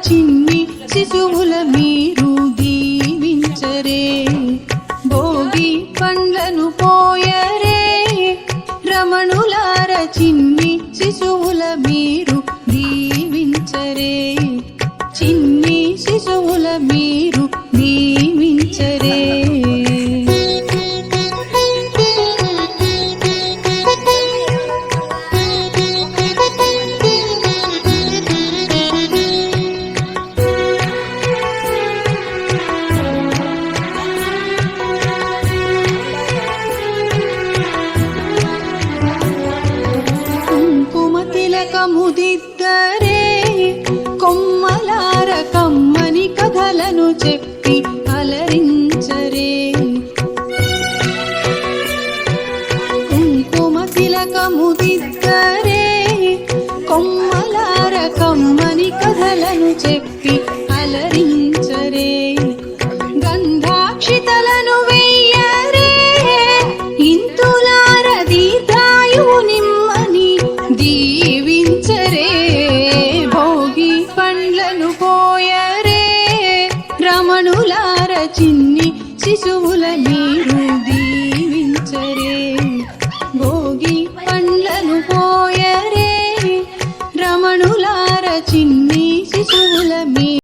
చిన్ని శిశువుల మీరు దీవించరే భోగి పండ్లను పోయరే రమణులార చిన్ని శిశువుల మీరు దీవించరే చిన్ని శిశువుల మీరు దీవించరే తిలకముదిద్దరే కొమ్మలార కమ్మని కథలను చెప్పి అలరించరే కుంకుమ తిలకముదిద్దరే కొమ్మలార కమ్మని కథలను చెప్పి అలరించరే గంధాక్షితలను వెయ్యరే ఇంతులార దీర్ఘాయువు నిమ్మని దీవించరే భోగి పండ్లను పోయరే రమణులార చిన్ని శిశువుల మీరు దీవించరే భోగి పండ్లను పోయరే రమణులార చిన్ని శిశువుల